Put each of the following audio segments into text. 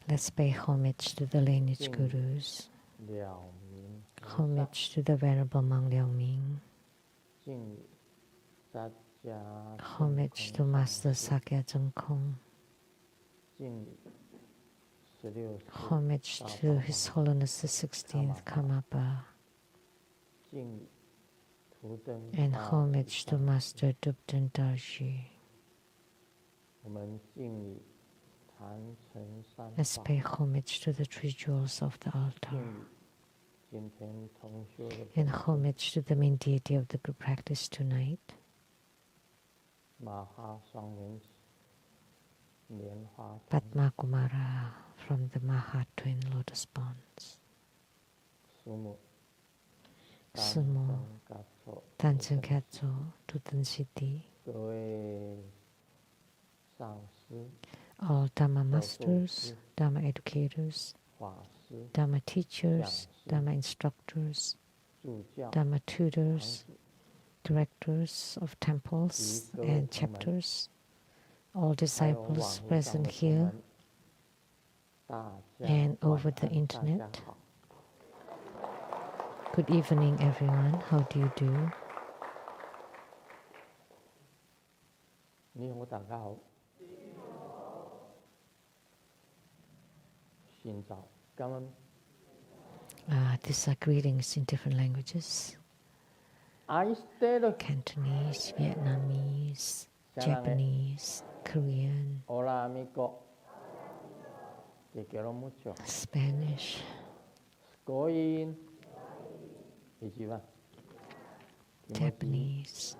Let's pay homage to the lineage gurus, homage to the Venerable Monk Liao Ming, homage to Master Sakya Zheng Kong, homage to His Holiness the 16th Karmapa, and homage to Master Dubden Darji. Let's pay homage to the three jewels of the altar, and homage to the main deity of the group practice tonight, Padma Kumara from the Maha Twin Lotus Ponds, Sumo, Tanchen Katso, Tutan City, all Dhamma masters, Dhamma educators, Dhamma teachers, Dhamma instructors, Dhamma tutors, directors of temples and chapters, all disciples present here and over the internet. Good evening, everyone. How do you do? These are greetings in different languages. Cantonese, Vietnamese, Japanese, Korean, Spanish, Japanese,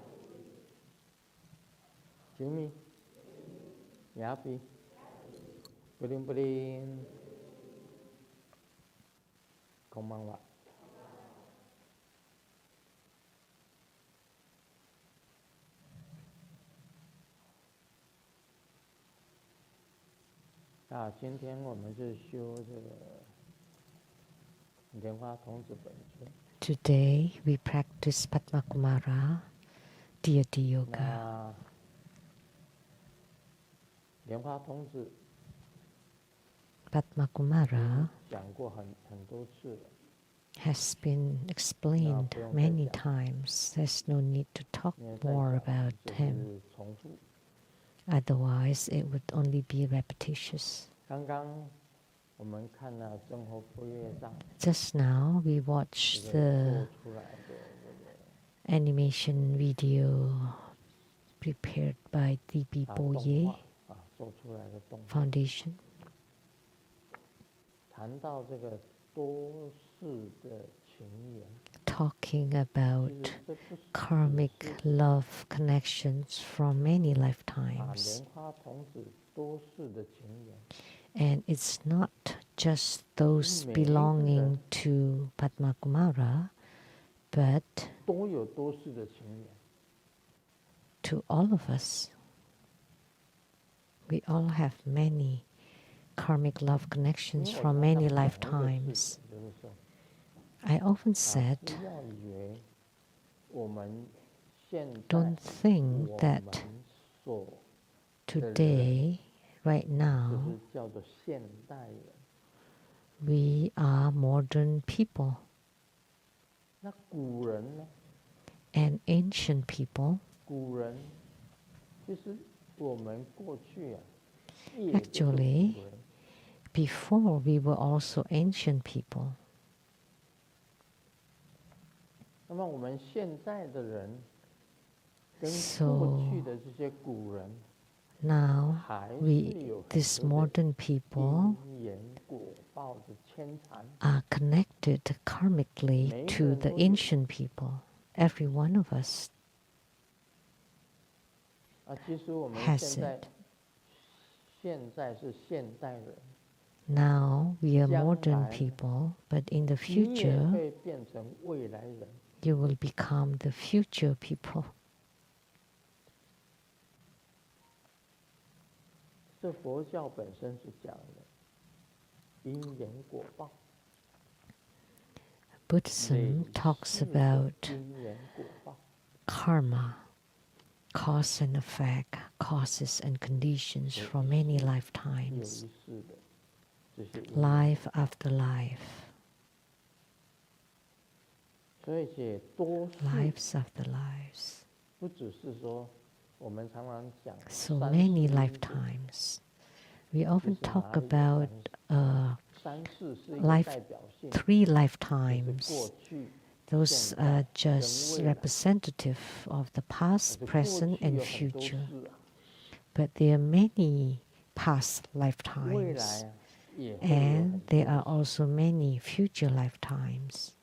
Today we practice Padma Kumara, deity yoga. Padma Kumara has been explained many times. There's no need to talk more about him. Otherwise, it would only be repetitious. Just now, we watched the animation video prepared by D.B. Boye Foundation. Talking about karmic love connections from many lifetimes. And it's not just those belonging to Padma Kumara, but to all of us. We all have many karmic love connections from many lifetimes. I often said, don't think that today, right now, we are modern people. And ancient people, actually, before we were also ancient people. So now these modern people are connected karmically to the ancient people. Every one of us has it. Now we are modern people, but in the future, you will become the future people. Buddhism talks about karma, cause and effect, causes and conditions from many lifetimes, life after life, lives after lives. So many lifetimes. We often talk about three lifetimes. Those are just representative of the past, present, and future. But there are many past lifetimes, and there are also many future lifetimes.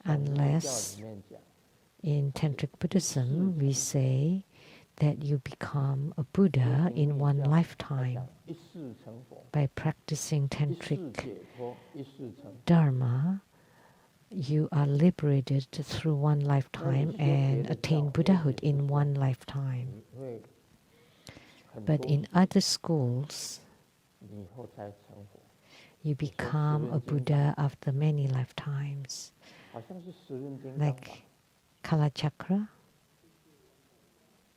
Unless in Tantric Buddhism we say that you become a Buddha in one lifetime by practicing Tantric Dharma. You are liberated through one lifetime and attain Buddhahood in one lifetime. But in other schools, you become a Buddha after many lifetimes. Like Kalachakra.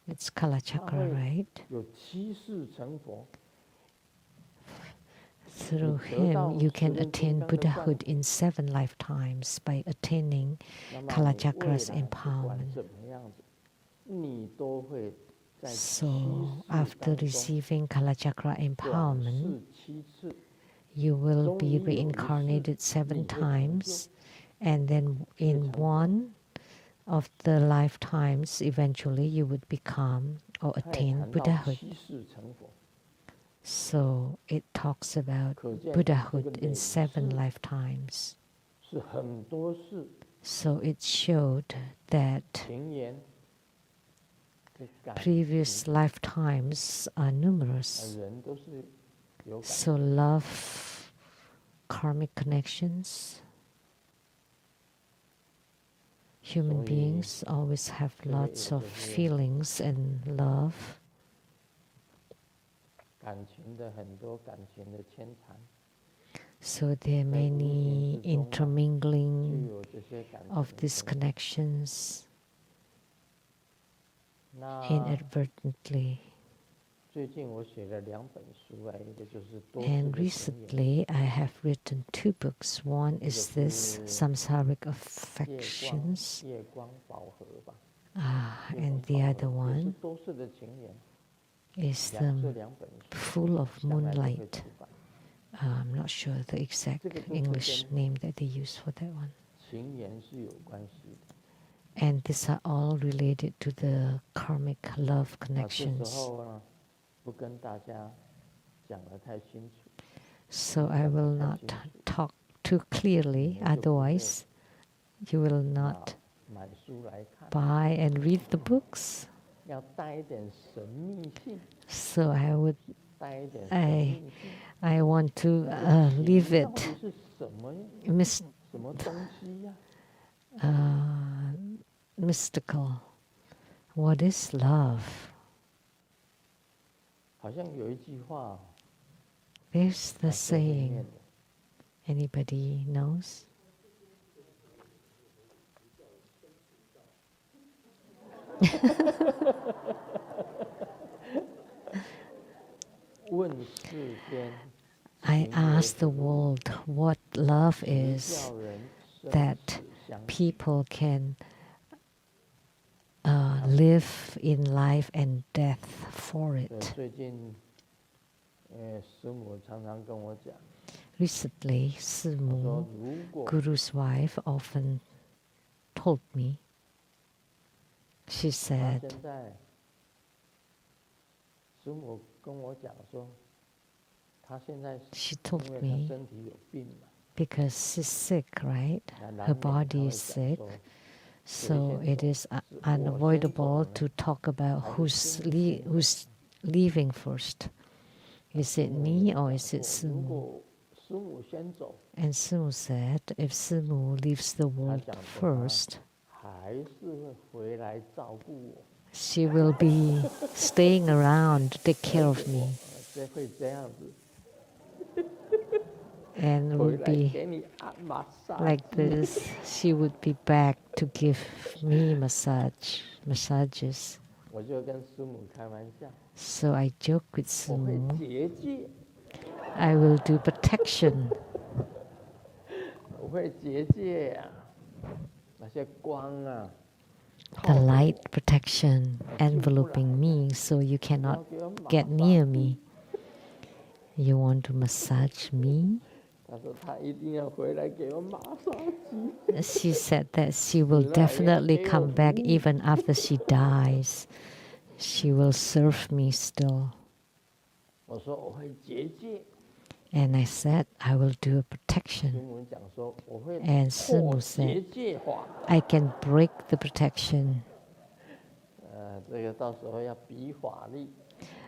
It's Kalachakra, right? Through him, you can attain Buddhahood in 7 lifetimes by attaining Kalachakra's empowerment. So, after receiving Kalachakra empowerment, you will be reincarnated 7 times, and then in one of the lifetimes, eventually you would become or attain Buddhahood. So it talks about Buddhahood in 7 lifetimes. So it showed that previous lifetimes are numerous. So love, karmic connections. Human beings always have lots of feelings and love. So there are many intermingling of these connections inadvertently. And recently I have written 2 books. One is this, Samsaric Affections, and the other one is Full of Moonlight. I'm not sure the exact English name that they use for that one. And these are all related to the karmic love connections. So I will not talk too clearly, otherwise you will not buy and read the books. So I want to leave it mystical. What is love? There's the saying. Anybody knows? I asked the world what love is, that people can live in life and death for it. Recently, Simu, Guru's wife, often told me, she said, she told me, because she's sick, right? Her body is sick. So it is unavoidable to talk about who's leaving first. Is it me or is it Simu? And Simu said, if Simu leaves the world first, she will be staying around to take care of me. and would be like this. She would be back to give me massages. So I joke with Simu. I will do protection. The light protection enveloping me so you cannot get near me. You want to massage me? She said that she will definitely come back even after she dies. She will serve me still. And I said, I will do a protection. And Simu said, I can break the protection.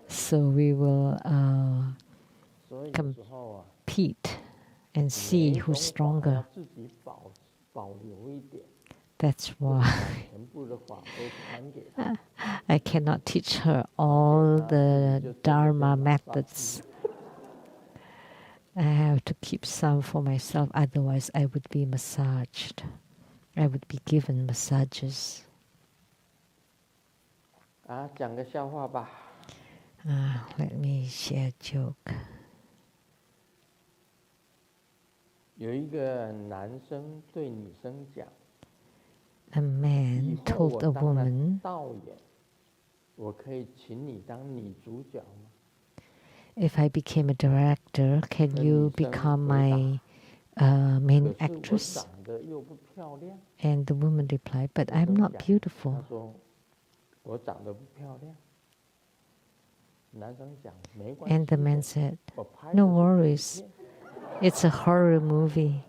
So we will compete and see who's stronger. That's why I cannot teach her all the Dharma methods. I have to keep some for myself, otherwise I would be massaged. I would be given massages. Let me share a joke. A man told a woman, if I became a director, can you become my main actress? And the woman replied, but I'm not beautiful. And the man said, no worries, it's a horror movie.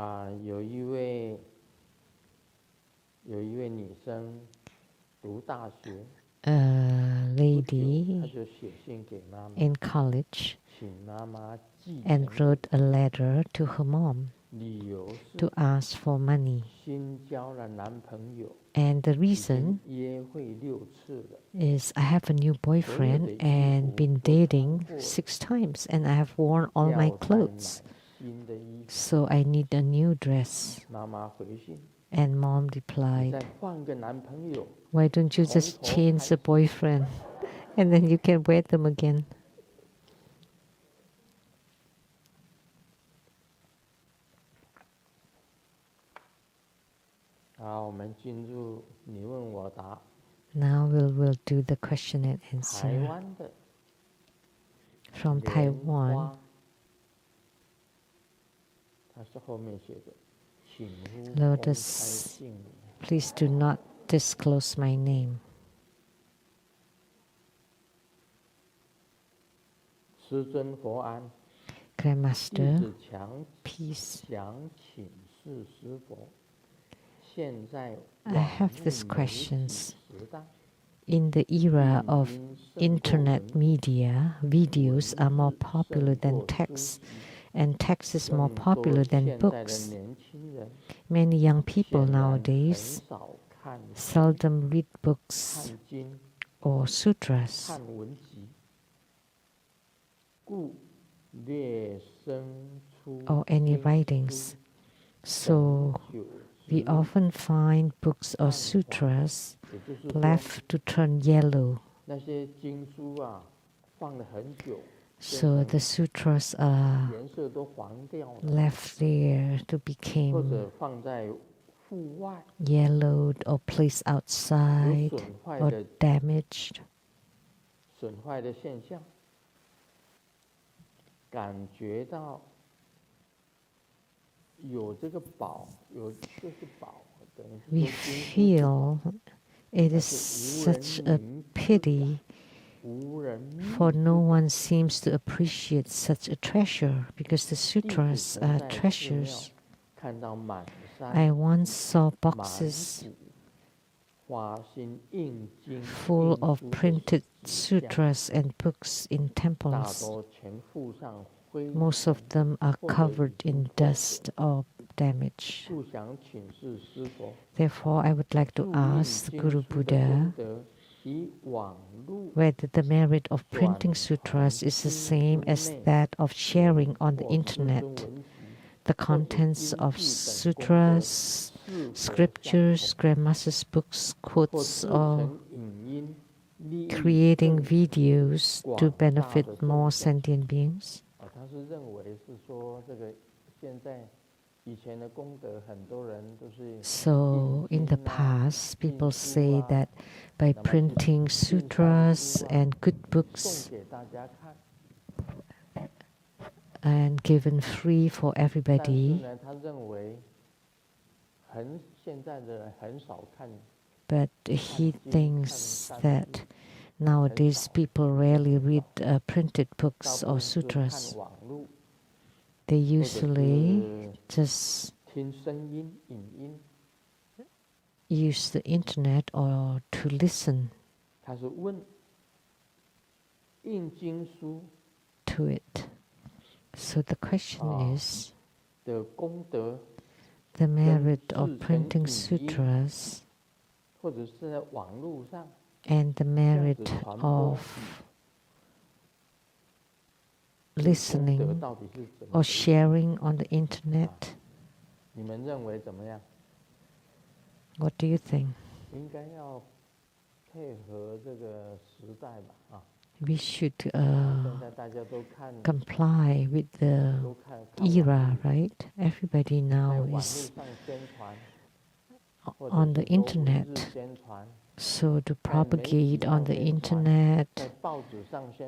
A lady in college and wrote a letter to her mom to ask for money. And the reason is I have a new boyfriend and been dating 6 times and I have worn all my clothes. So I need a new dress. And mom replied, why don't you just change the boyfriend and then you can wear them again? Now we'll do the question and answer. From Taiwan. Lotus, please do not disclose my name. Grandmaster, peace. I have these questions. In the era of internet media, videos are more popular than text, and text is more popular than books. Many young people nowadays seldom read books or sutras or any writings. So we often find books or sutras left to turn yellow. So the sutras are left there to become yellowed or placed outside or damaged. We feel it is such a pity For no one seems to appreciate such a treasure, because the sutras are treasures. I once saw boxes full of printed sutras and books in temples. Most of them are covered in dust or damage. Therefore, I would like to ask Guru Buddha whether the merit of printing sutras is the same as that of sharing on the internet the contents of sutras, scriptures, grandmasters' books, quotes, or creating videos to benefit more sentient beings. So in the past, people say that by printing sutras and good books and given free for everybody, but he thinks that nowadays people rarely read printed books or sutras. They usually just use the internet or to listen to it. So the question is, the merit of printing sutras and the merit of listening or sharing on the internet. What do you think? We should comply with the era, right? Everybody now is on the internet. So to propagate on the internet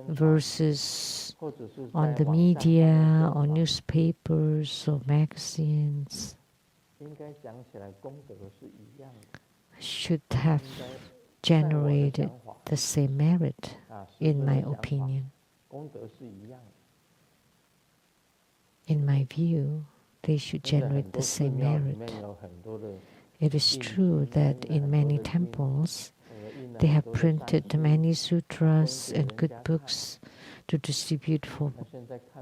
versus on the media or newspapers or magazines should have generated the same merit, in my opinion. In my view, they should generate the same merit. It is true that in many temples, they have printed many sutras and good books to distribute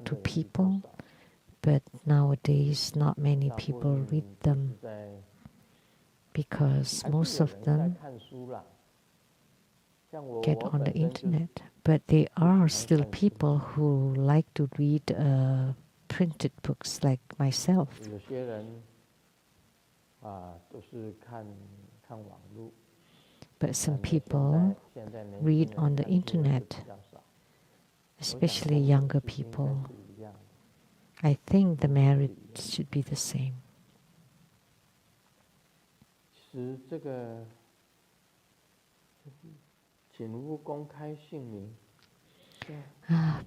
to people, but nowadays not many people read them because most of them get on the internet. But there are still people who like to read printed books like myself. But some people read on the internet, especially younger people. I think the merit should be the same.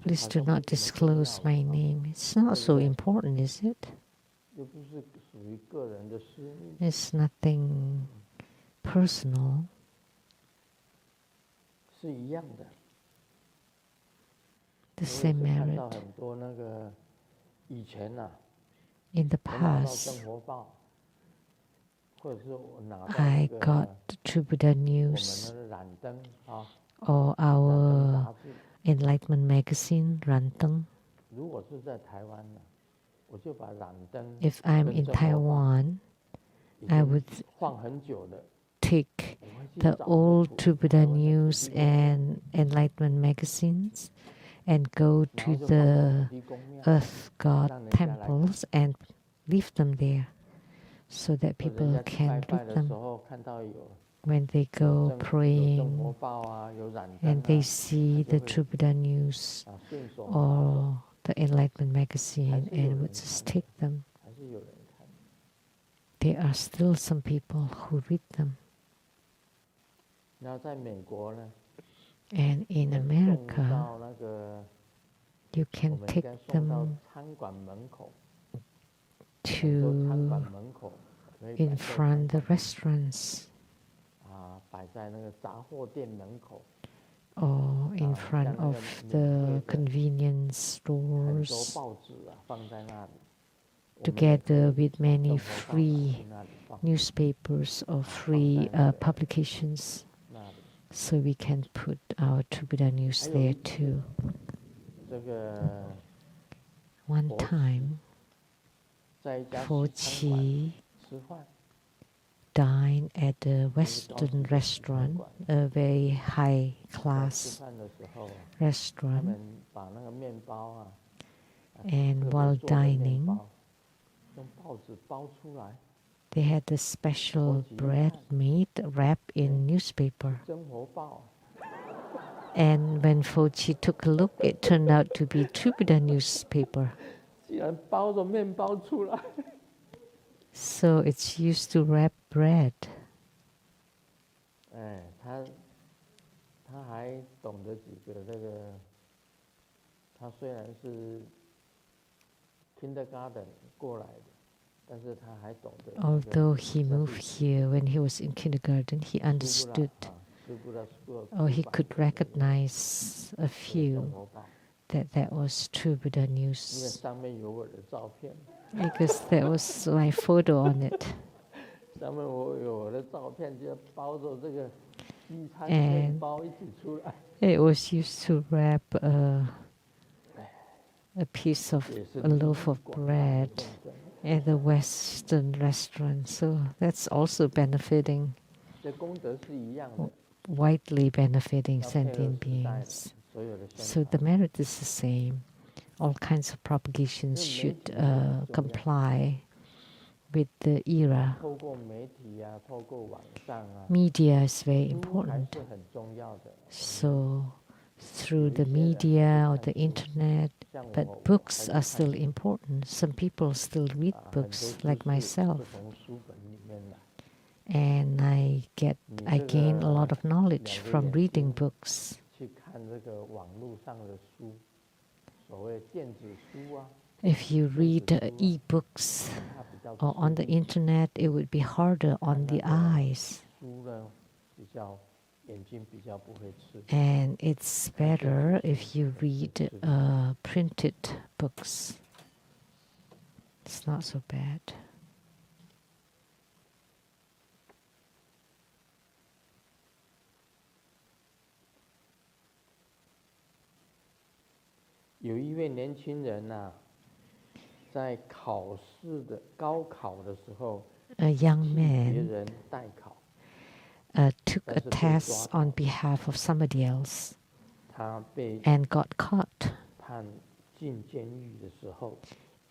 Please do not disclose my name. It's not so important, is it? It's nothing personal. The same merit. In the past, I got True Buddha News or our Enlightenment magazine, Ranteng. If I'm in Taiwan, I would take the old True Buddha News and Enlightenment magazines and go to the Earth God temples and leave them there so that people can read them. When they go praying and they see the True Buddha News or the Enlightenment magazine and would just take them, there are still some people who read them. And in America, you can take them to in front of the restaurants or in front of the convenience stores, together with many free newspapers or free publications. So we can put our True Buddha News there too. One time, Fo Chi dined at a Western restaurant, a very high-class restaurant. And while dining, they had a special bread made wrapped in newspaper. And when Fo Chi took a look, it turned out to be True Buddha newspaper. So it's used to wrap bread. Although he moved here when he was in kindergarten, he understood, or he could recognize a few that was True Buddha News, because there was my photo on it. And it was used to wrap a piece of a loaf of bread at the Western restaurant. So that's also benefiting, widely benefiting sentient beings. So the merit is the same. All kinds of propagations should comply with the era. Media is very important. So through the media or the internet, but books are still important. Some people still read books, like myself. And I gain a lot of knowledge from reading books. If you read e-books or on the internet, it would be harder on the eyes. And it's better if you read printed books. It's not so bad. A young man took a test on behalf of somebody else and got caught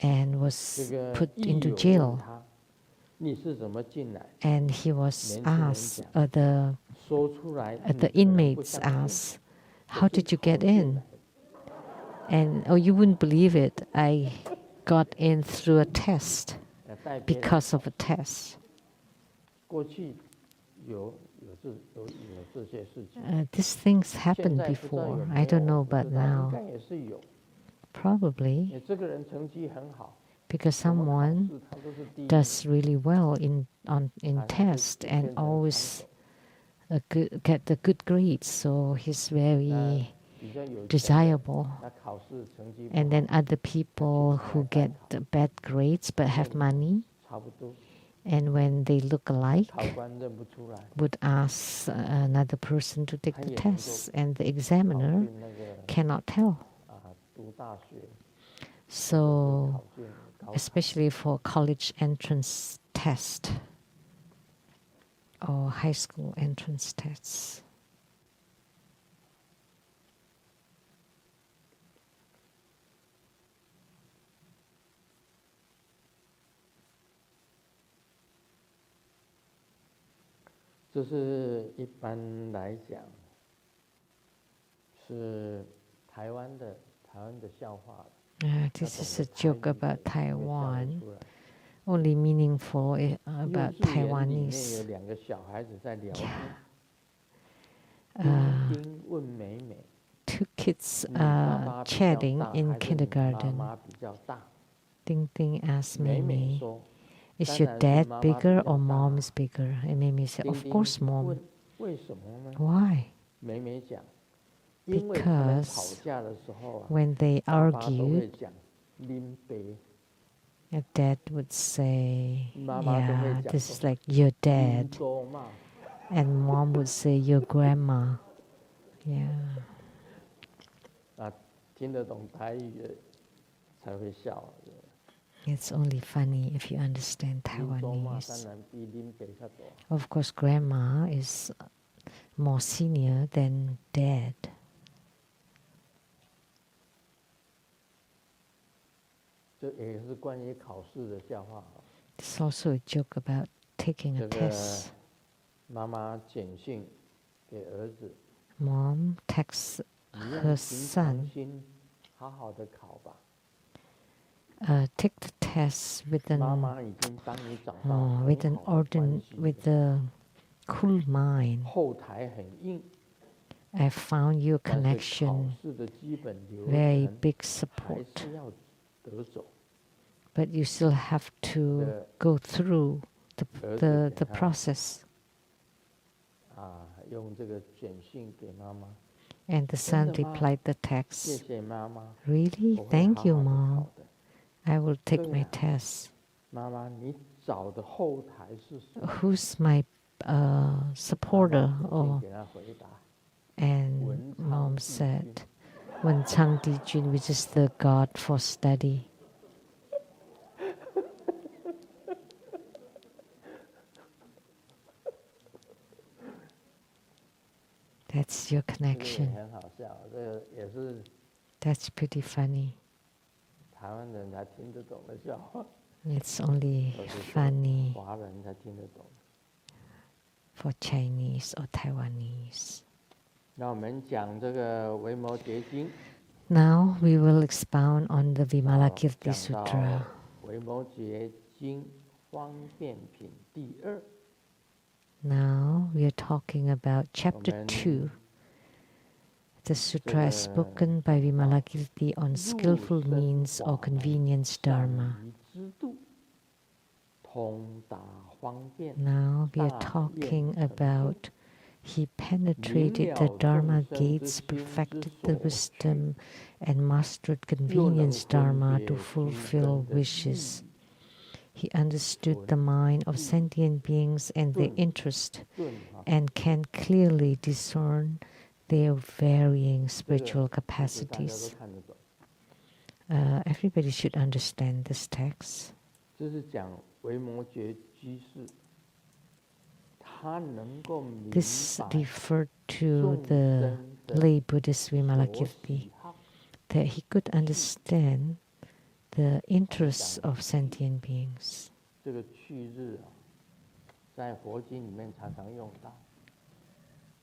and was put into jail. And he was asked, the inmates asked, "How did you get in?" And oh, you wouldn't believe it, I got in through a test, because of a test. These things happened before. I don't know about now. Probably because someone does really well in test and always get the good grades, so he's very desirable. And then other people who get the bad grades but have money, and when they look alike, would ask another person to take the test, and the examiner cannot tell. So, especially for college entrance test or high school entrance tests. This is a joke about Taiwan, only meaningful about Taiwanese. Two kids chatting in kindergarten. Ding Ding asked Mimi, "Is your dad bigger or mom is bigger?" And Mimi said, "Of course, mom." Why? because when they argued, your dad would say, yeah, this is like your dad. And mom would say, your grandma. Yeah. It's only funny if you understand Taiwanese. Of course, grandma is more senior than dad. It's also a joke about taking a test. Mom texts her son, take the test with a cool mind. I found your connection, very big support. But you still have to go through the process. And the son replied the text, really? Thank you, Mom. I will take my test. Who's my supporter? And Mom said, Wen Chang Di Jun, which is the God for study. That's your connection. That's pretty funny. It's only funny for Chinese or Taiwanese. Now we will expound on the Vimalakirti Sutra. Now we are talking about chapter 2. The sutra is spoken by Vimalakirti on skillful means or convenience dharma. Now we are talking about he penetrated the dharma gates, perfected the wisdom, and mastered convenience dharma to fulfill wishes. He understood the mind of sentient beings and their interest, and can clearly discern their varying spiritual capacities. Everybody should understand this text. This referred to the lay Buddhist Vimalakirti, that he could understand the interests of sentient beings.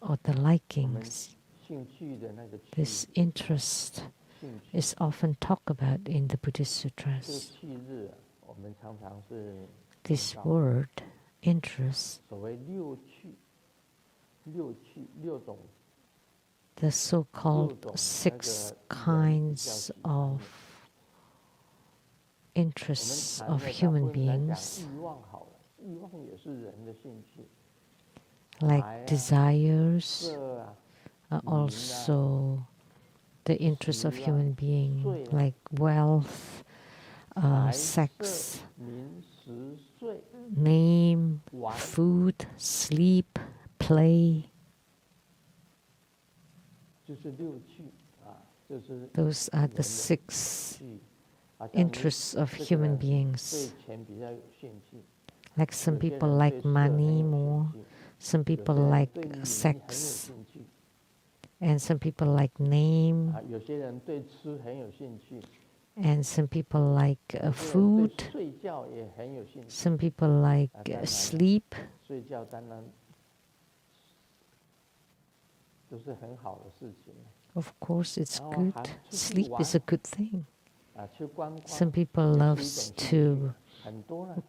Or the likings. This interest is often talked about in the Buddhist sutras. This word, interest, the so-called 6 kinds of interests of human beings, like desires, are also the interests of human beings, like wealth, sex, name, food, sleep, play. Those are the 6 interests of human beings. Like some people like money more, some people like sex, and some people like name, and some people like food, some people like sleep. Of course, it's good. Sleep is a good thing. Some people love to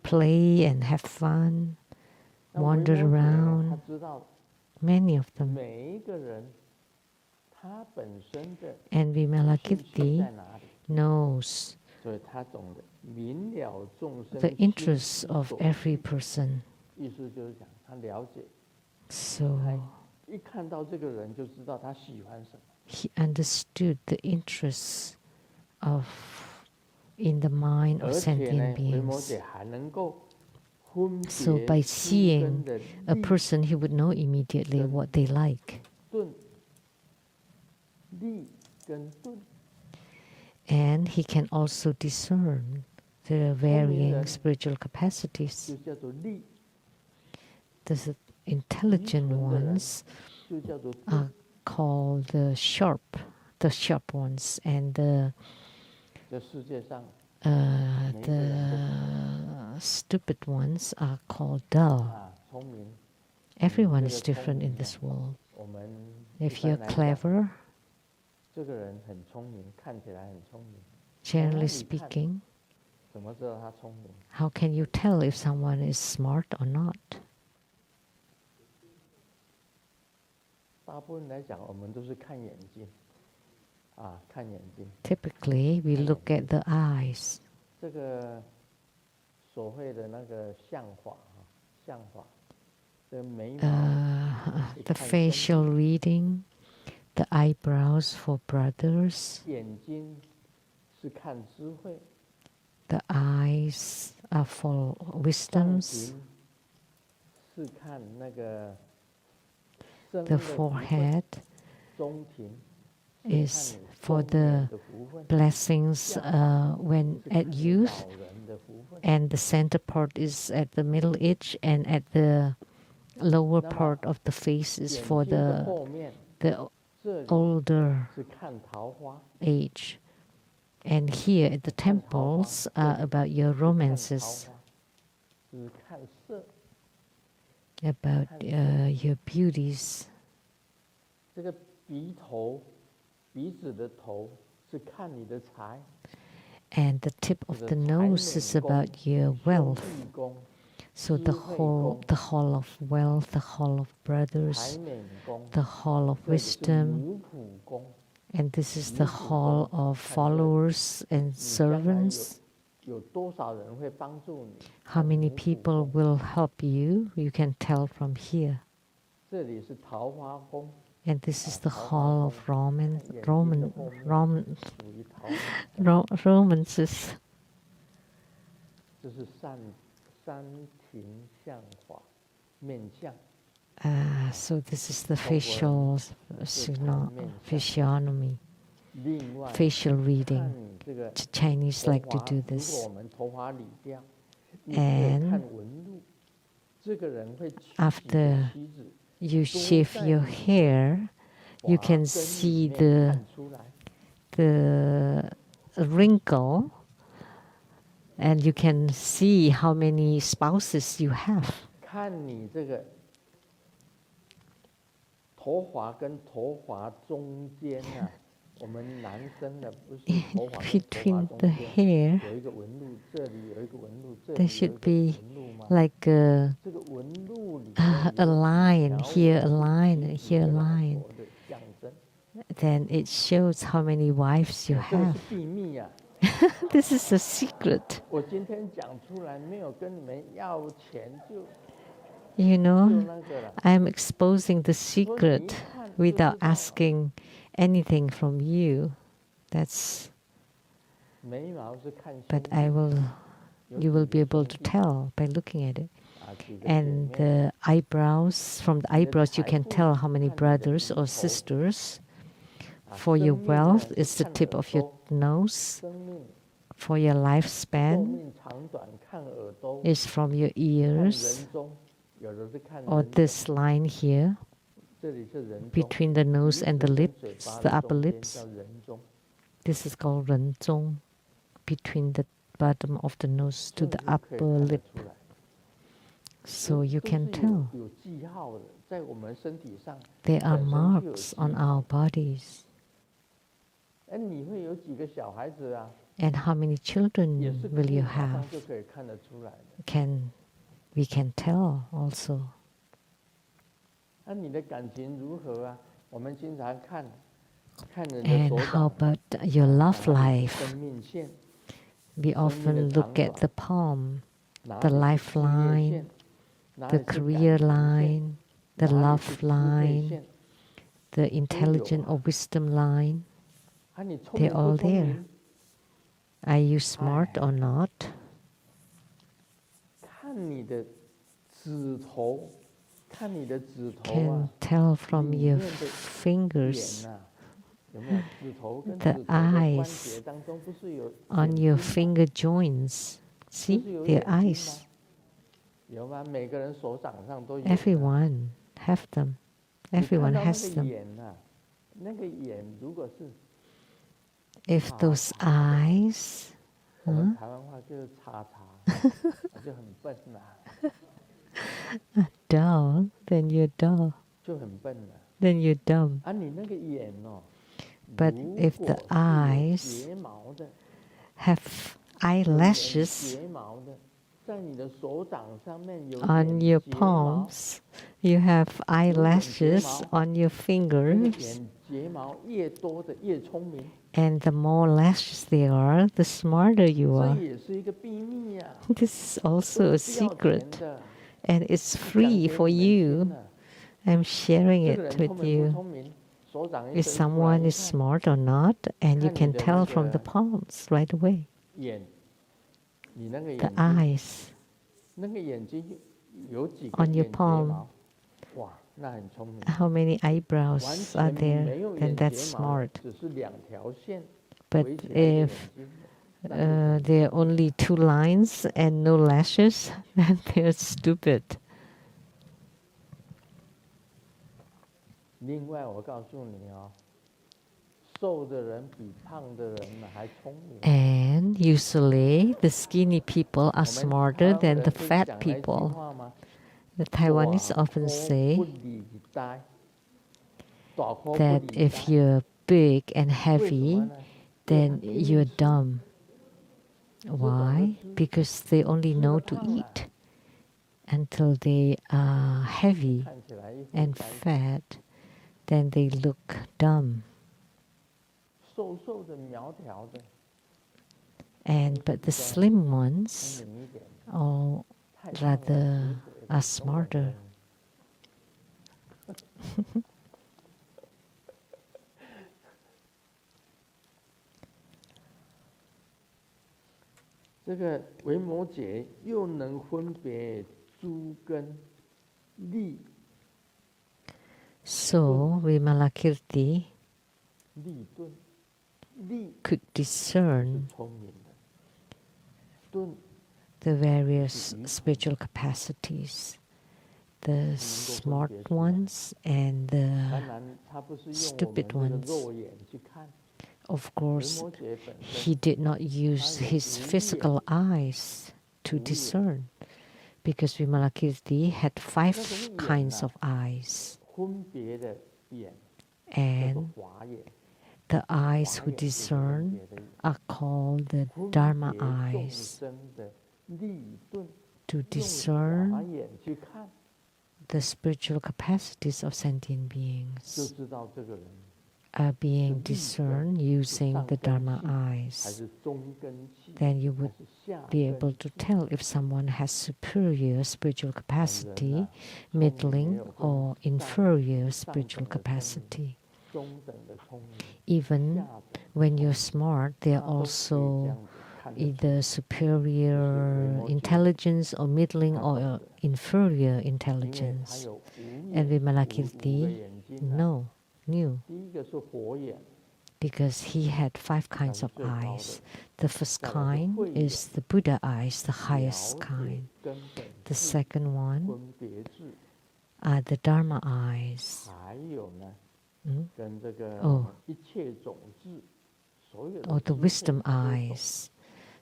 play and have fun, wander around. Many of them. And Vimalakirti knows the interests of every person. So He understood the interests in the mind of sentient beings. So by seeing a person, he would know immediately what they like. And he can also discern the varying spiritual capacities. The intelligent ones are called the sharp ones, and the stupid ones are called dull. Everyone is different in this world. If you're clever, generally speaking, how can you tell if someone is smart or not? Typically, we look at the eyes. The facial reading, the eyebrows for brothers, the eyes are for wisdoms, the forehead is for the blessings when at youth, and the center part is at the middle age, and at the lower part of the face is for the older age. And here at the temples are about your romances, about your beauties. And the tip of the nose is about your wealth. So the hall of wealth, the hall of brothers, the hall of wisdom, and this is the hall of followers and servants. How many people will help you? You can tell from here. And this is the hall of romances. So this is the physiognomy, facial reading. Chinese like to do this. And after you shave your hair, you can see the wrinkle, and you can see how many spouses you have. Between the hair, there should be like a line, here a line, and here a line. Then it shows how many wives you have. This is a secret. You know, I'm exposing the secret without asking anything from you. But you will be able to tell by looking at it. And the eyebrows, from the eyebrows you can tell how many brothers or sisters. For your wealth, it's the tip of your nose. For your lifespan, it's from your ears. Or this line here, between the nose and the lips, the upper lips. This is called Ren Zong, between the bottom of the nose to the upper lip. So you can tell. There are marks on our bodies. And how many children will you have? We can tell also. And how about your love life? We often look at the palm, the lifeline, the career line, the love line, the intelligent or wisdom line. They're all there. Are you smart or not? Can tell from your fingers, the eyes on your finger joints. See, their eyes. Everyone have them. Everyone has them. If those eyes, dull, then you're dull. Then you're dumb. But if the eyes have eyelashes on your palms, you have eyelashes on your fingers, and the more lashes there are, the smarter you are. This is also a secret, and it's free for you. I'm sharing it with you. If someone is smart or not, and you can tell from the palms right away. The eyes on your palm. How many eyebrows are there? Then that's smart. But if there are only 2 lines and no lashes, then they're stupid. And usually the skinny people are smarter than the fat people. The Taiwanese often say that if you're big and heavy, then you're dumb. Why? Because they only know to eat until they are heavy and fat, then they look dumb. But the slim ones, or rather, are smarter. So Vimalakirti could discern the various spiritual capacities, the smart ones and the stupid ones. Of course, he did not use his physical eyes to discern, because Vimalakirti had 5 kinds of eyes. And the eyes who discern are called the Dharma eyes. To discern the spiritual capacities of sentient beings are being discerned using the Dharma eyes. Then you would be able to tell if someone has superior spiritual capacity, middling, or inferior spiritual capacity. Even when you're smart, there are also either superior intelligence or middling or inferior intelligence. And Vimalakirti knew, because he had 5 kinds of eyes. The first kind is the Buddha eyes, the highest kind. The second one are the Dharma eyes. Or the wisdom eyes.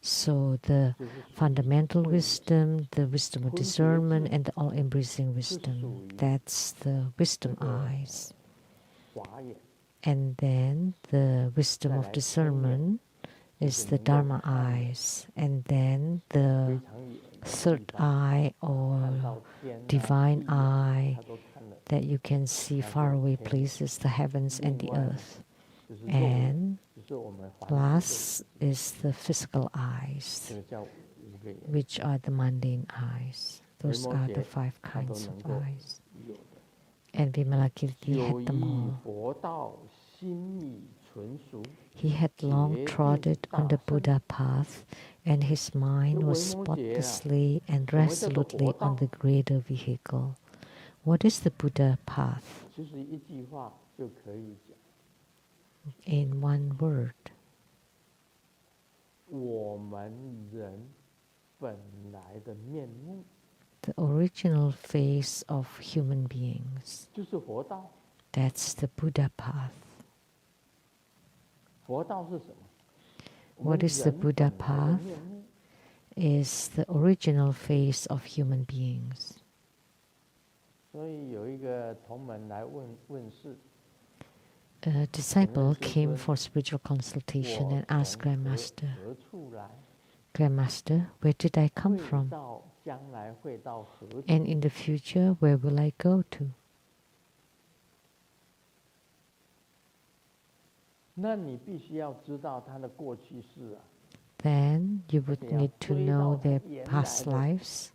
So the fundamental wisdom, the wisdom of discernment, and the all-embracing wisdom. That's the wisdom eyes. And then the wisdom of discernment is the Dharma eyes. And then the third eye or divine eye that you can see faraway places, the heavens and the earth. And last is the physical eyes, which are the mundane eyes. Those are the 5 kinds of eyes. And Vimalakirti had them all. He had long trodden on the Buddha path, and his mind was spotlessly and resolutely on the greater vehicle. What is the Buddha path? In one word. The original face of human beings. That's the Buddha path. What is the Buddha path? Is the original face of human beings. A disciple came for spiritual consultation and asked Grandmaster, Grandmaster, where did I come from? And in the future, where will I go to? Then you would need to know their past lives,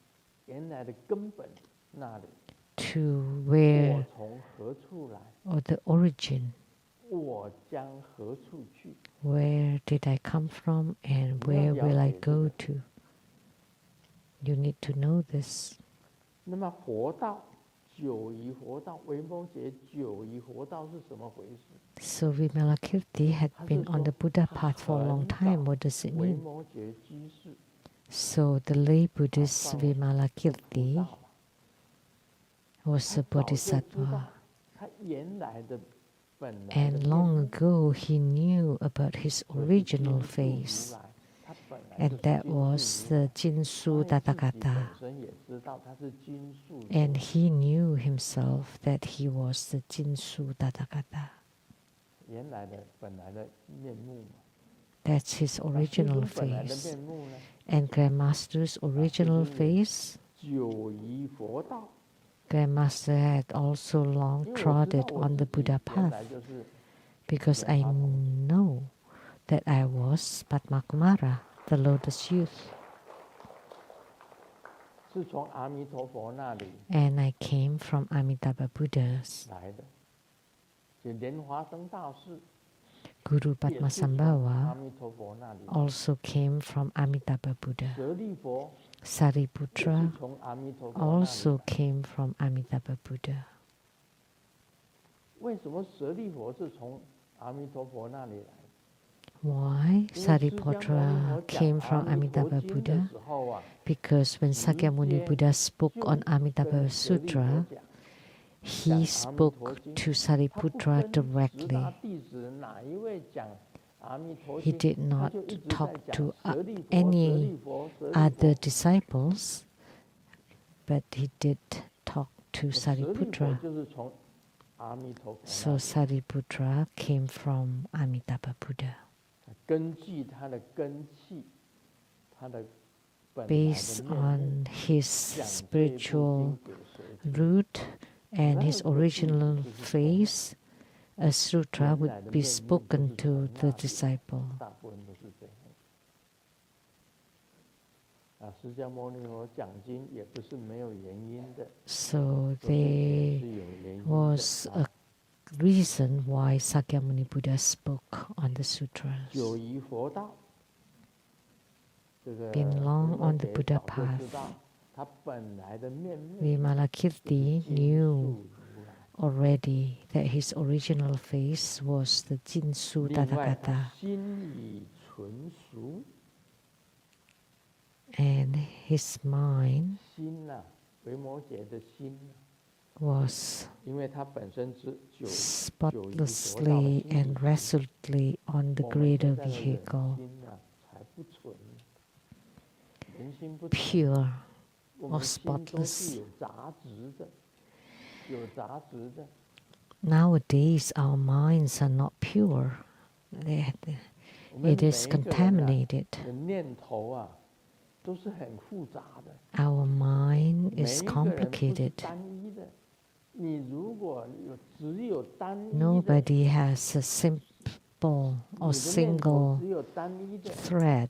to where, or the origin. Where did I come from and where will I go to? You need to know this. So Vimalakirti had been on the Buddha path for a long time. What does it mean? So the lay Buddhist Vimalakirti was a bodhisattva. And long ago he knew about his original face. And that was the Jinsu Tathagata. And he knew himself that he was the Jinsu Tathagata. That's his original face. And Grandmaster's original face, Grandmaster had also long trodden on the Buddha path, because I know that I was Padmakumara, the lotus youth. And I came from Amitabha Buddhas. Guru Padmasambhava also came from Amitabha Buddha. Sariputra also came from Amitabha Buddha. Why Sariputra came from Amitabha Buddha? Because when Sakyamuni Buddha spoke on Amitabha Sutra, he spoke to Sariputra directly. He did not talk to any other disciples, but he did talk to Sariputra. So Sariputra came from Amitabha Buddha. Based on his spiritual root and his original face, a sutra would be spoken to the disciple. So there was a reason why Sakyamuni Buddha spoke on the sutras. Been long on the Buddha path, Vimalakirti knew already that his original face was the Jinsu Tathagata. And his mind was spotlessly and resolutely on the greater vehicle, pure or spotless. Nowadays, our minds are not pure. It is contaminated. Our mind is complicated. Nobody has a simple or single thread.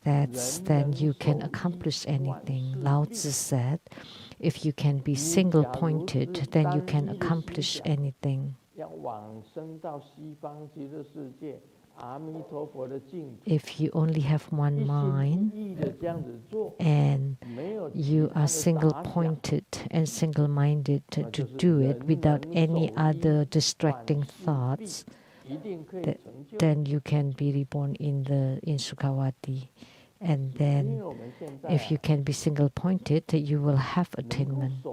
then you can accomplish anything. Lao Tzu said, if you can be single-pointed, then you can accomplish anything. If you only have one mind and you are single-pointed and single-minded to do it without any other distracting thoughts, then you can be reborn in Sukhavati. And then if you can be single-pointed, you will have attainment.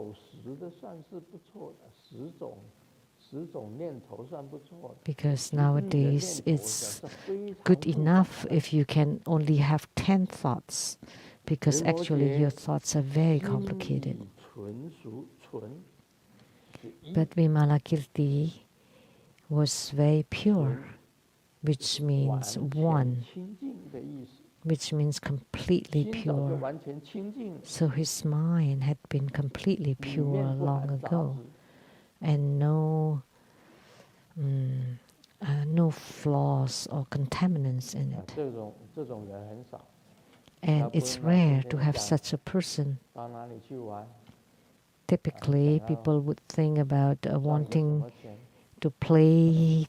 Because nowadays it's good enough if you can only have 10 thoughts, because actually your thoughts are very complicated. But Vimalakirti was very pure, which means one, which means completely pure. So his mind had been completely pure long ago, and no flaws or contaminants in it. And it's rare to have such a person. Typically, people would think about wanting to play,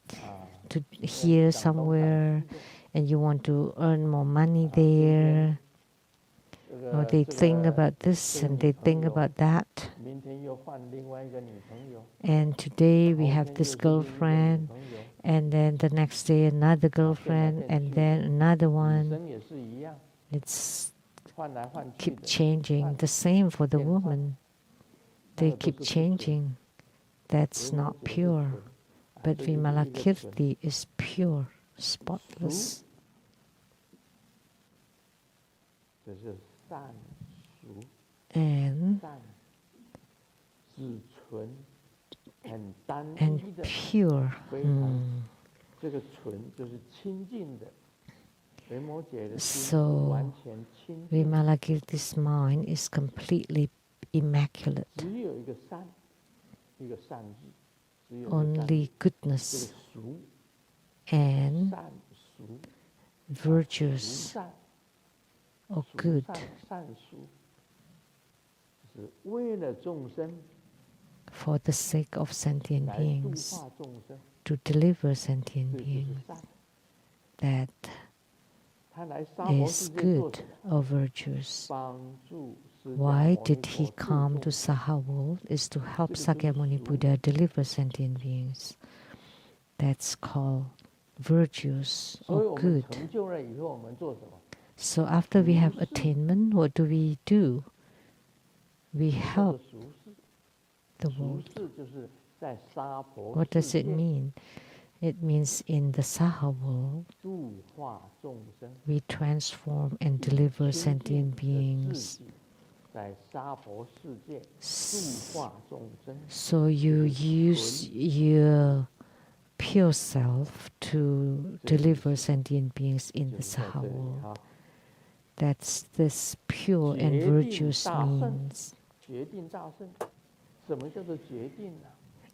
to hear somewhere, and you want to earn more money there. Or they think about this and they think about that. And today we have this girlfriend, and then the next day another girlfriend, and then another one. It's keep changing. The same for the woman. They keep changing. That's not pure. But Vimalakirti is pure, spotless. And pure. So Vimalakirti's mind is completely immaculate. Only goodness and virtues or good for the sake of sentient beings, to deliver sentient beings. That is good or virtuous. Why did he come to Saha world? Is to help Sakyamuni Buddha deliver sentient beings. That's called virtues or good. So after we have attainment, what do? We help the world. What does it mean? It means in the Saha world, we transform and deliver sentient beings. So you use your pure self to deliver sentient beings in the Saha world. That's this pure and virtuous means.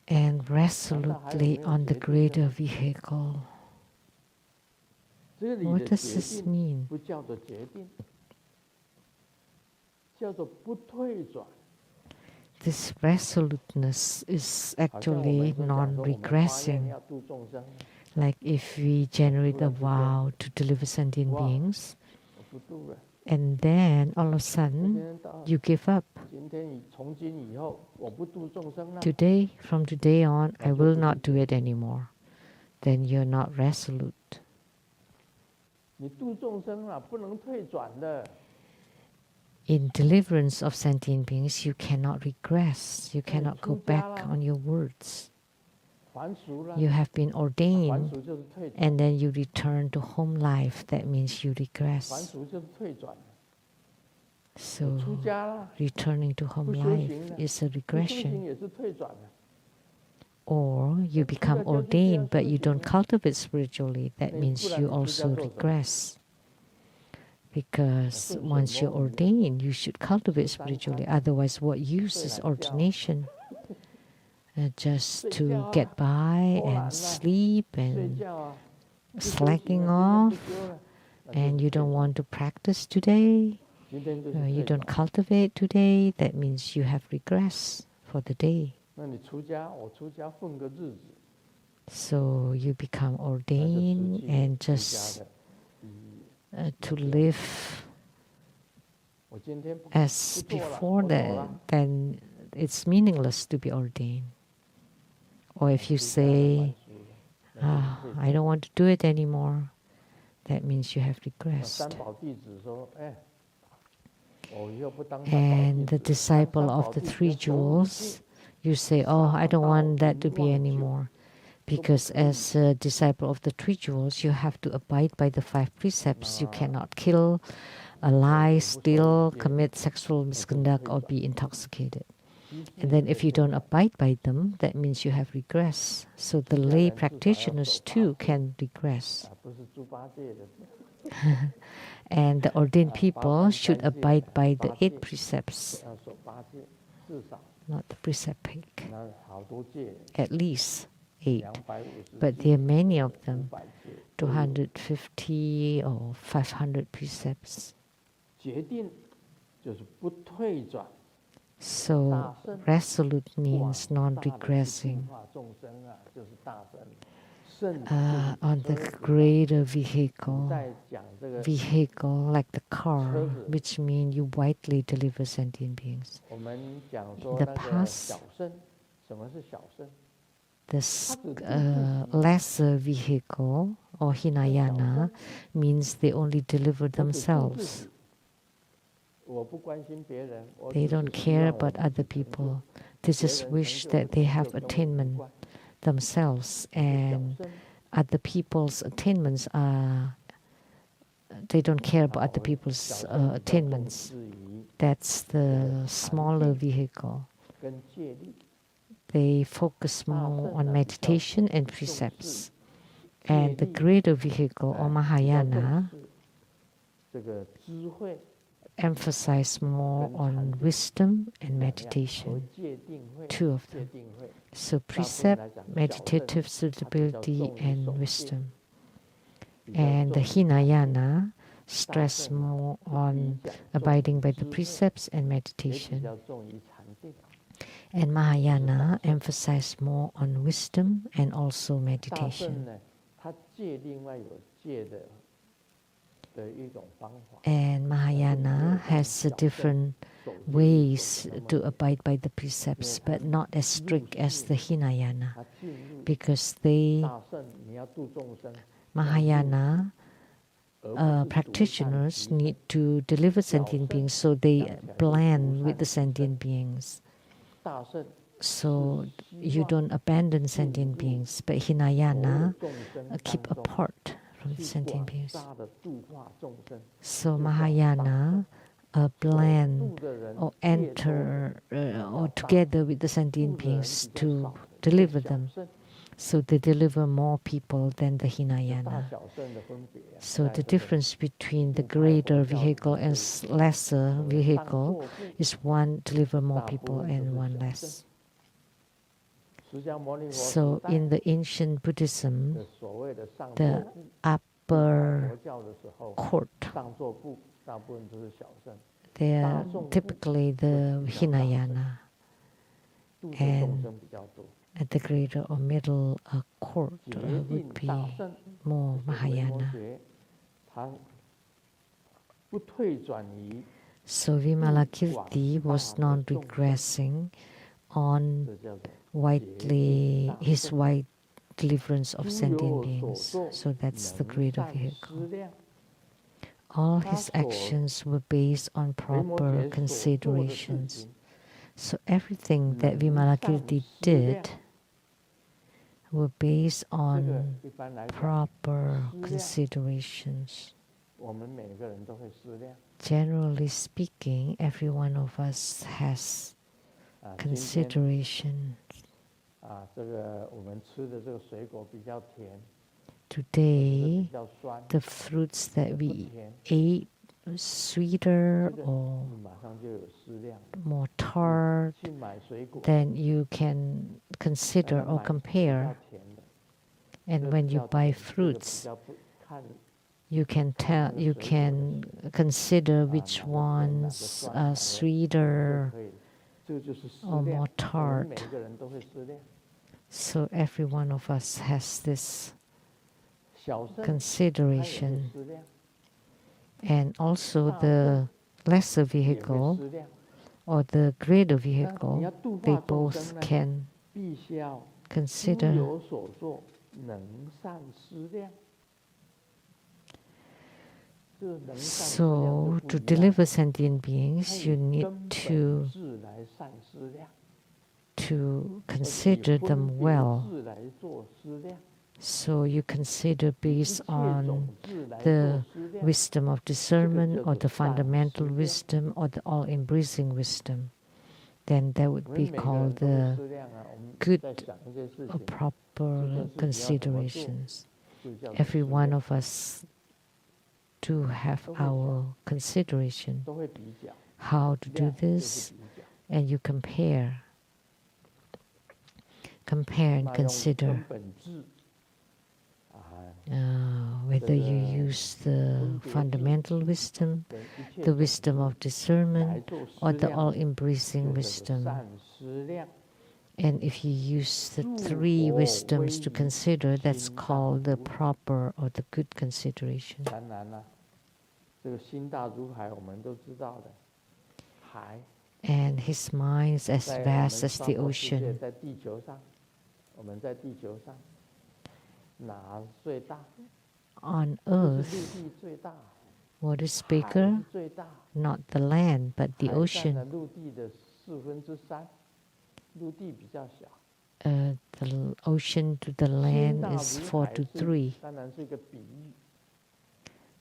And resolutely on the greater vehicle. What does this mean? This resoluteness is actually non-regressing. Like if we generate a vow to deliver sentient beings, and then all of a sudden you give up. Today, from today on, I will not do it anymore. Then you're not resolute. In deliverance of sentient beings, you cannot regress. You cannot go back on your words. You have been ordained, and then you return to home life. That means you regress. So, returning to home life is a regression. Or you become ordained, but you don't cultivate spiritually. That means you also regress. Because once you're ordained, you should cultivate spiritually. Otherwise, what use is ordination? Just to get by and sleep and slacking off and you don't want to practice today, you don't cultivate today, that means you have regressed for the day. So you become ordained and just to live as before that, then it's meaningless to be ordained. Or if you say, I don't want to do it anymore, that means you have regressed. And the disciple of the three jewels, you say, I don't want that to be anymore. Because as a disciple of the three jewels, you have to abide by the 5 precepts. You cannot kill, lie, steal, commit sexual misconduct, or be intoxicated. And then if you don't abide by them, that means you have regressed. So the lay practitioners too can regress. And the ordained people should abide by the 8 precepts, not the precept pick. At least 8. But there are many of them, 250 or 500 precepts. So resolute means non-regressing. On the greater vehicle like the car, which means you widely deliver sentient beings. In the past, this lesser vehicle or Hinayana means they only deliver themselves. They don't care about other people. They just wish that they have attainment themselves, and other people's attainments are, they don't care about other people's attainments. That's the smaller vehicle. They focus more on meditation and precepts. And the greater vehicle or Mahayana emphasize more on wisdom and meditation, 2 of them. So precept, meditative suitability, and wisdom. And the Hinayana stress more on abiding by the precepts and meditation. And Mahayana emphasize more on wisdom and also meditation. And Mahayana has different ways to abide by the precepts, but not as strict as the Hinayana, because Mahayana practitioners need to deliver sentient beings, so they blend with the sentient beings. So you don't abandon sentient beings, but Hinayana keep apart from sentient beings. So Mahayana blend or enter or together with the sentient beings to deliver them. So they deliver more people than the Hinayana. So the difference between the greater vehicle and lesser vehicle is one deliver more people and one less. So in the ancient Buddhism, the upper court, they are typically the Hinayana, and at the greater or middle court would be more Mahayana. So Vimalakirti was non-regressing on his wide deliverance of sentient beings. So that's the greater vehicle. All his actions were based on proper considerations. So everything that Vimalakirti did were based on proper considerations. Generally speaking, every one of us has consideration. Today, the fruits that we ate sweeter or more tart, then you can consider or compare. And when you buy fruits, You can consider which ones are sweeter or more tart. So every one of us has this consideration. And also the lesser vehicle or the greater vehicle, they both can consider. So to deliver sentient beings, you need to consider them well. So you consider based on the wisdom of discernment or the fundamental wisdom or the all-embracing wisdom. Then that would be called the good or proper considerations. Every one of us do have our consideration, how to do this, and you compare and consider whether you use the fundamental wisdom, the wisdom of discernment, or the all-embracing wisdom. And if you use the three wisdoms to consider, that's called the proper or the good consideration. And his mind is as vast as the ocean. On earth, what is bigger? Not the land, but the ocean. The ocean to the land is 4 to 3.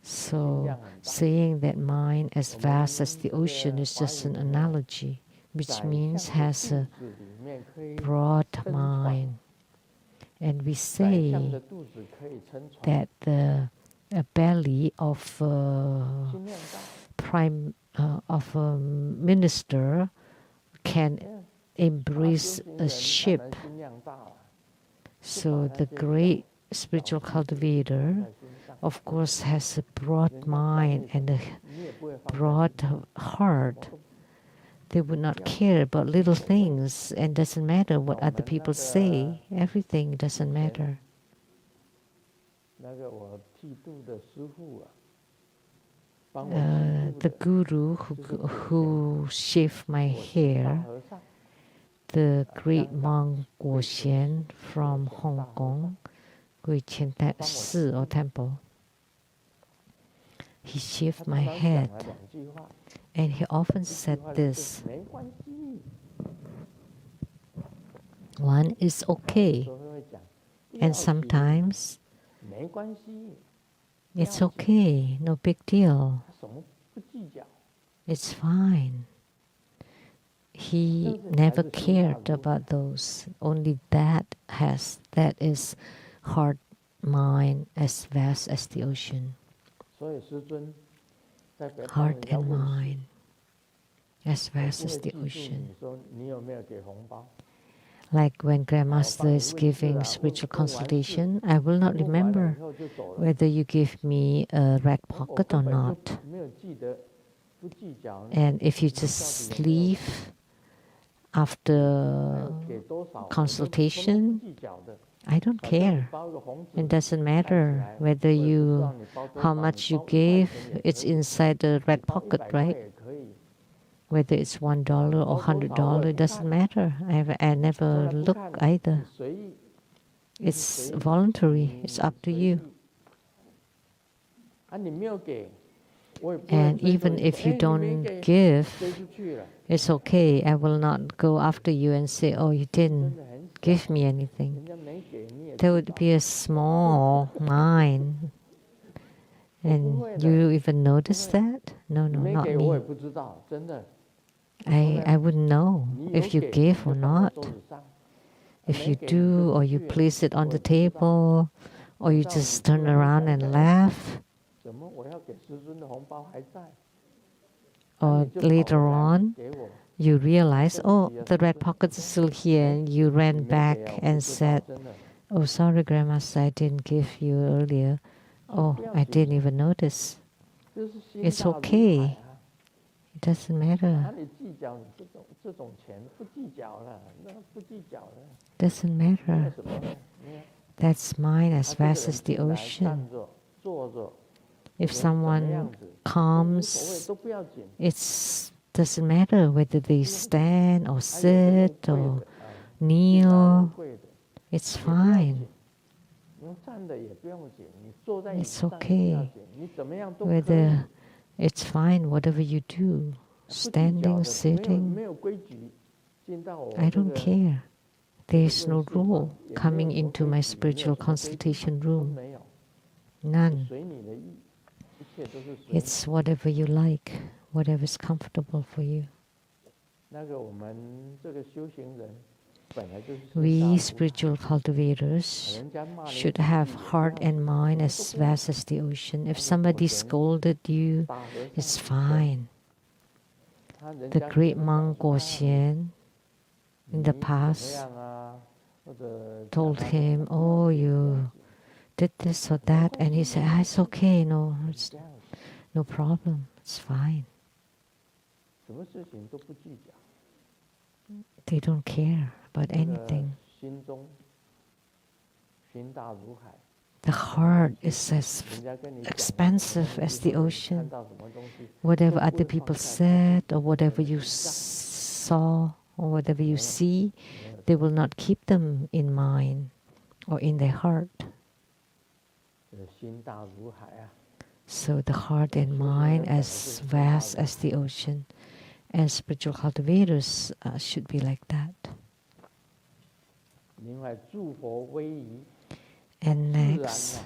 So saying that mind as vast as the ocean is just an analogy, which means has a broad mind. And we say that the belly of a minister can embrace a ship. So the great spiritual cultivator, of course, has a broad mind and a broad heart. They would not care about little things, and doesn't matter what other people say. Everything doesn't matter. The guru who shaved my hair, the great monk Guo Xian from Hong Kong, Guiqian Si or temple, he shaved my head. And he often said this: one is okay, and sometimes it's okay, no big deal. It's fine. He never cared about those. Only that is heart, mind as vast as the ocean. Heart and mind as vast as the ocean. Like when Grandmaster is giving spiritual consultation, I will not remember whether you give me a red pocket or not. And if you just leave after consultation, I don't care. It doesn't matter whether how much you gave, it's inside the red pocket, right? Whether it's $1 or $100, it doesn't matter. I never look either. It's voluntary. It's up to you. And even if you don't give, it's okay. I will not go after you and say, oh, you didn't give me anything. There would be a small mind. And you even notice that? No, not me. I wouldn't know if you gave or not. If you do, or you place it on the table, or you just turn around and laugh, or later on, you realize, oh, the red pocket is still here, and you ran back and said, oh, sorry, Grandmaster, I didn't give you earlier. Oh, I didn't even notice. It's okay. It doesn't matter. Doesn't matter. That's mine as vast as the ocean. If someone comes, it doesn't matter whether they stand or sit or kneel. It's fine. It's okay. Whether it's fine, whatever you do, standing, sitting, I don't care. There is no rule coming into my spiritual consultation room. None. It's whatever you like, whatever is comfortable for you. We spiritual cultivators should have heart and mind as vast as the ocean. If somebody scolded you, it's fine. The great monk Guoxian in the past told him, "Oh, you did this or that," and he said, "It's okay, it's no problem, it's fine." They don't care about anything. The heart is as expansive as the ocean. Whatever other people said, or whatever you saw, or whatever you see, they will not keep them in mind or in their heart. So the heart and mind as vast as the ocean. And spiritual cultivators should be like that. And next,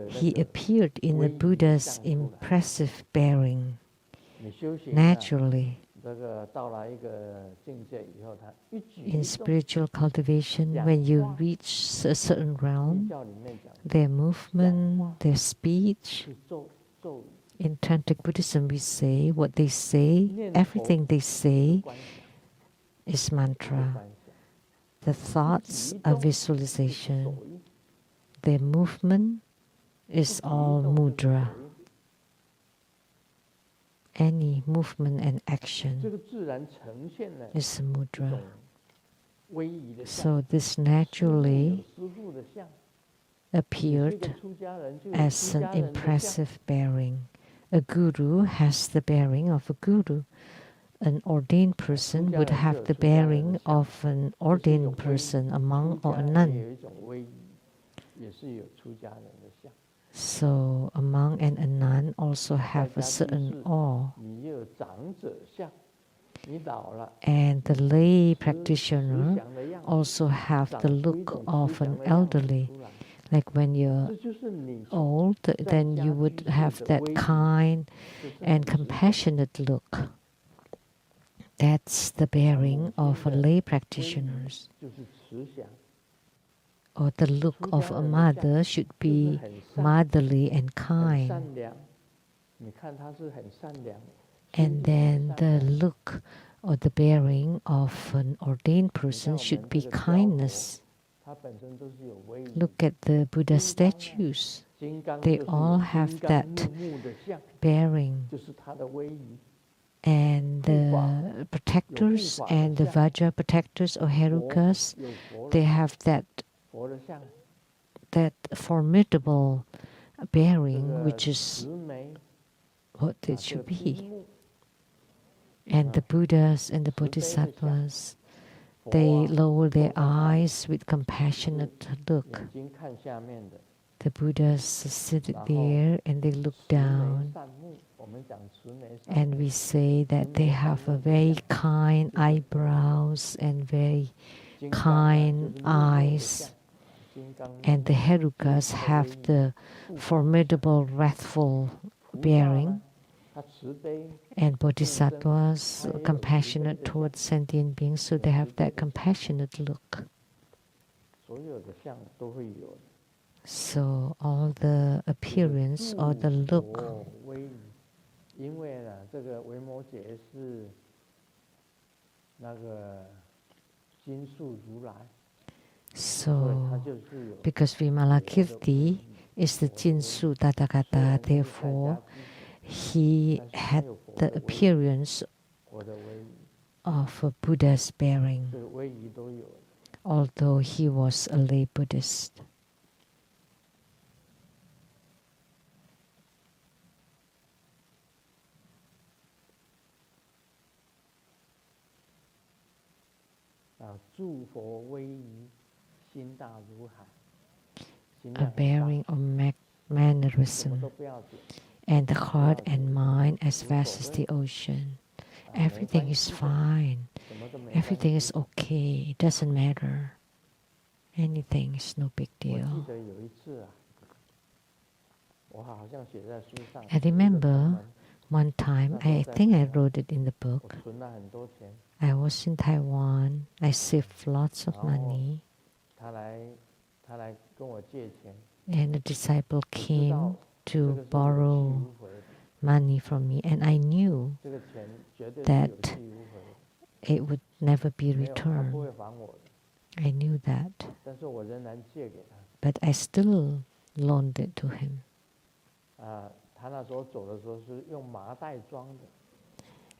he appeared in the Buddha's impressive bearing. Naturally, in spiritual cultivation, when you reach a certain realm, their movement, their speech, in Tantric Buddhism we say, what they say, everything they say is mantra. The thoughts are visualization. Their movement is all mudra. Any movement and action is a mudra. So this naturally appeared as an impressive bearing. A guru has the bearing of a guru. An ordained person would have the bearing of an ordained person, a monk or a nun. So a monk and a nun also have a certain awe. And the lay practitioner also have the look of an elderly. Like when you're old, then you would have that kind and compassionate look. That's the bearing of a lay practitioners. Or the look of a mother should be motherly and kind. And then the look or the bearing of an ordained person should be kindness. Look at the Buddha statues. They all have that bearing. And the protectors and the Vajra protectors or Herukas, they have that formidable bearing, which is what it should be. And the Buddhas and the Bodhisattvas, they lower their eyes with compassionate look. The Buddhas sit there and they look down. And we say that they have a very kind eyebrows and very kind eyes. And the Herukas have the formidable, wrathful bearing. And Bodhisattvas compassionate towards sentient beings, so they have that compassionate look. So all the appearance or the look. So, because Vimalakirti is the Jinsu Tathagata, therefore, he had the appearance of a Buddha's bearing, although he was a lay Buddhist. A bearing of mannerism, and the heart and mind as vast as the ocean. Everything is fine. Everything is okay. It doesn't matter. Anything is no big deal. I remember one time, I think I wrote it in the book. I was in Taiwan. I saved lots of money. And a disciple came to borrow money from me, and I knew that it would never be returned. I knew that. But I still loaned it to him.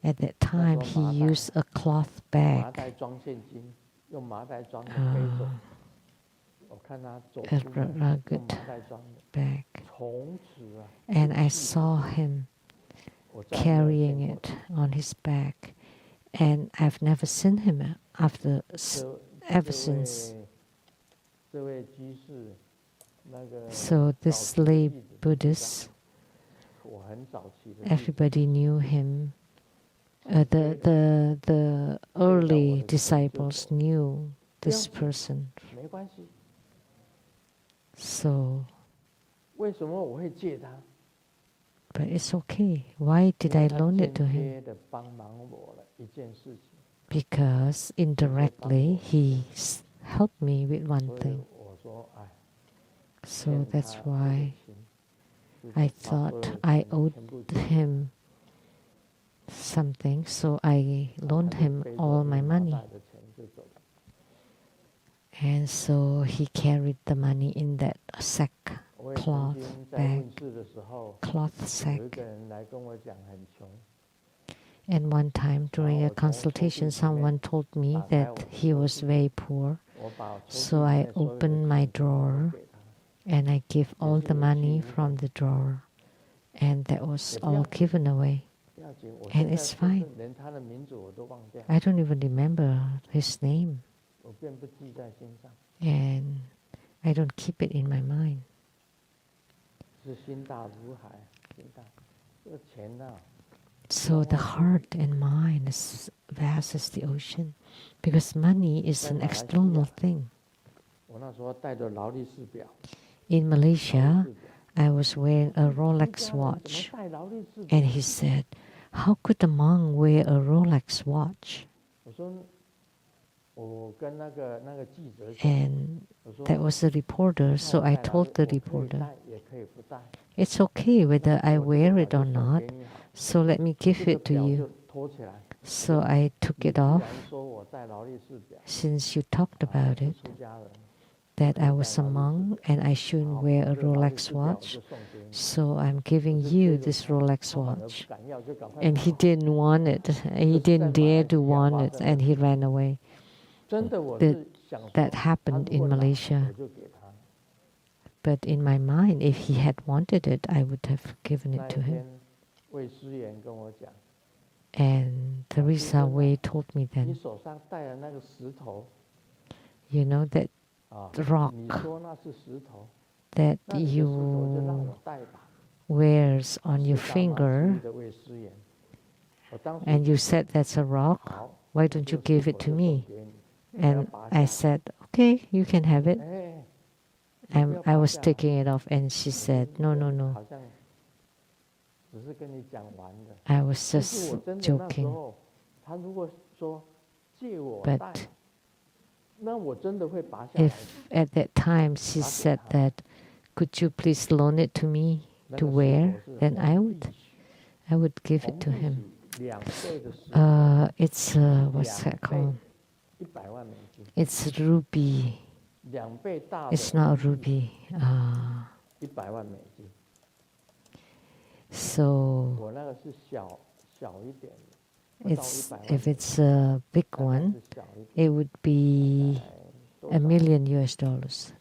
At that time, he used a cloth bag. A rugged bag. And I saw him carrying it on his back. And I've never seen him ever since. So this lay Buddhist, everybody knew him. The early disciples knew this person. So, but it's okay. Why did I loan it to him? Because indirectly he helped me with one thing. So that's why I thought I owed him something, so I loaned him all my money. And so he carried the money in that sack, cloth bag, cloth sack. And one time during a consultation, someone told me that he was very poor. So I opened my drawer and I gave all the money from the drawer. And that was all given away. And it's fine. I don't even remember his name. And I don't keep it in my mind. So the heart and mind is vast as the ocean, because money is an external thing. In Malaysia, I was wearing a Rolex watch, and he said, "How could a monk wear a Rolex watch?" And that was the reporter, so I told the reporter, "It's okay whether I wear it or not, so let me give it to you." So I took it off, since you talked about it, that I was a monk and I shouldn't wear a Rolex watch, so I'm giving you this Rolex watch. And he didn't want it. He didn't dare to want it, and he ran away. That happened in Malaysia. But in my mind, if he had wanted it, I would have given it to him. And Teresa Wei told me then, you know, that rock that you wears on your finger, and you said that's a rock, why don't you give it to me? And I said, okay, you can have it. And I was taking it off, and she said, no, no, no. I was just joking. But if at that time she said that, could you please loan it to me to wear, then I would give it to him. It's what's that called? It's ruby It's not a ruby. So if it's a big one, it would be $1 million.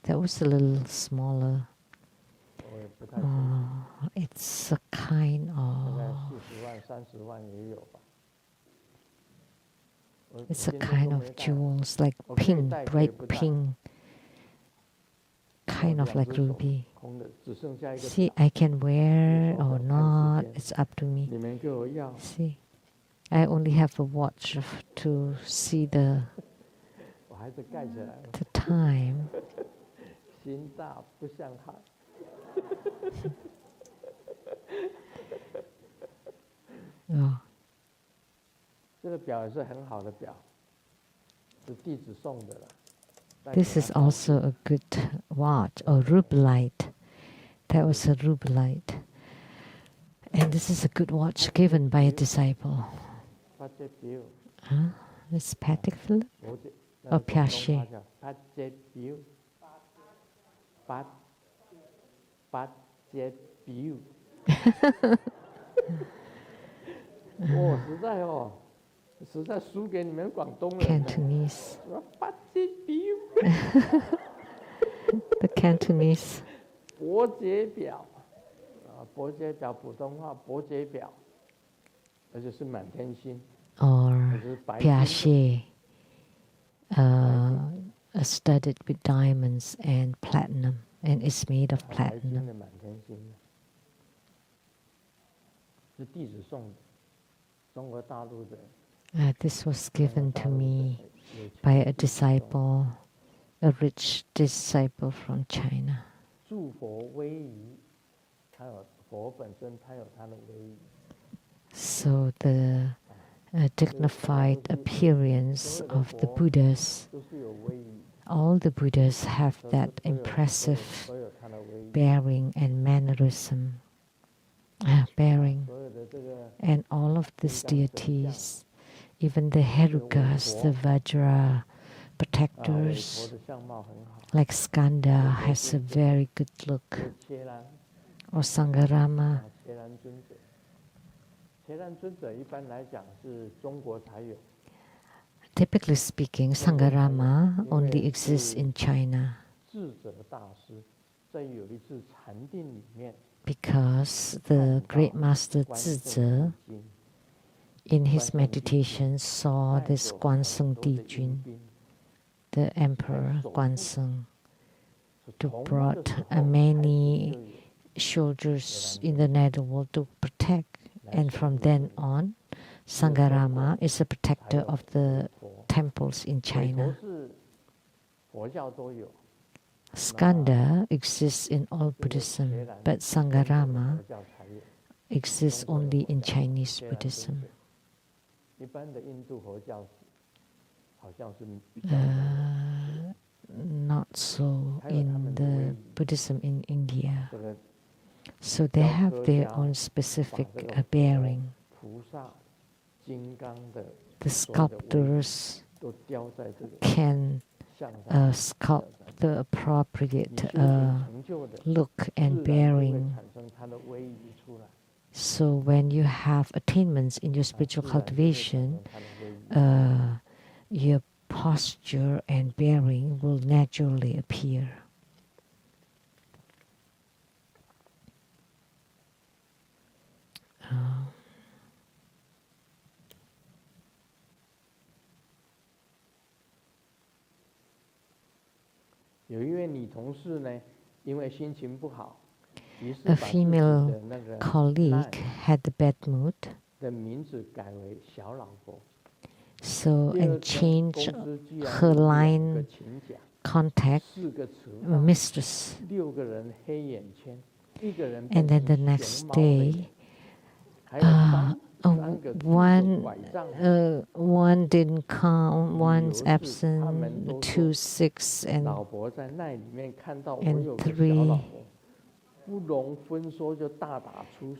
That was a little smaller. It's a kind of. It's a kind of jewels, like pink, bright pink, kind of like ruby. See, I can wear or not. It's up to me. See, I only have a watch to see the time. Oh. This is also a good watch, or rubelite. That was a rubelite. And this is a good watch given by a disciple. It's Patek Philippe or Piaget? Cantonese. The Cantonese. Or Piaget, studded with diamonds and platinum, and it's made of platinum. This was given to me by a disciple, a rich disciple from China. So the dignified appearance of the Buddhas, all the Buddhas have that impressive bearing and mannerism. Bearing, and all of these deities, even the Herukas, the Vajra protectors, like Skanda has a very good look, or Sangharama. Typically speaking, Sangharama only exists in China because the great master Zizhi, in his meditation, saw this Guanzhong Dijun, the emperor Guanzhong, to brought many soldiers in the netherworld to protect. And from then on, Sangharama is a protector of the temples in China. Skanda exists in all Buddhism, but Sangharama exists only in Chinese Buddhism. Not so in the Buddhism in India. So they have their own specific bearing. The sculptors can sculpt the appropriate look and bearing. So when you have attainments in your spiritual cultivation, your posture and bearing will naturally appear. A female colleague had a bad mood, so and changed her line contact, mistress. And then the next day, one didn't come, one's absent, 2, 6, and 3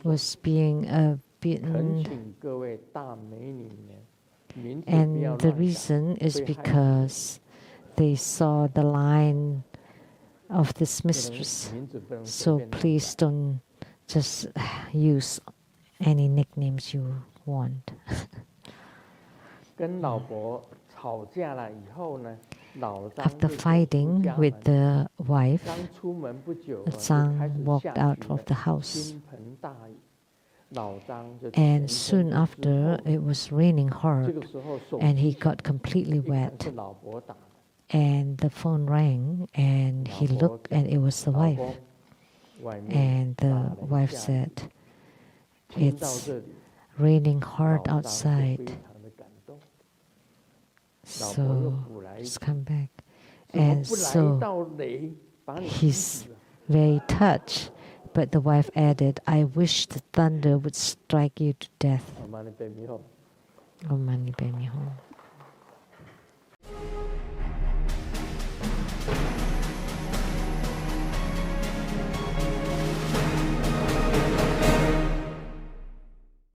was being beaten. And the reason is because they saw the line of this mistress. So please don't just use any nicknames you want. After fighting with the wife, Zhang walked out of the house. And soon after, it was raining hard, and he got completely wet. And the phone rang, and he looked, and it was the wife. And the wife said, "It's raining hard outside, so just come back." And so he's very touched. But the wife added, "I wish the thunder would strike you to death." Om Mani Padme Hum.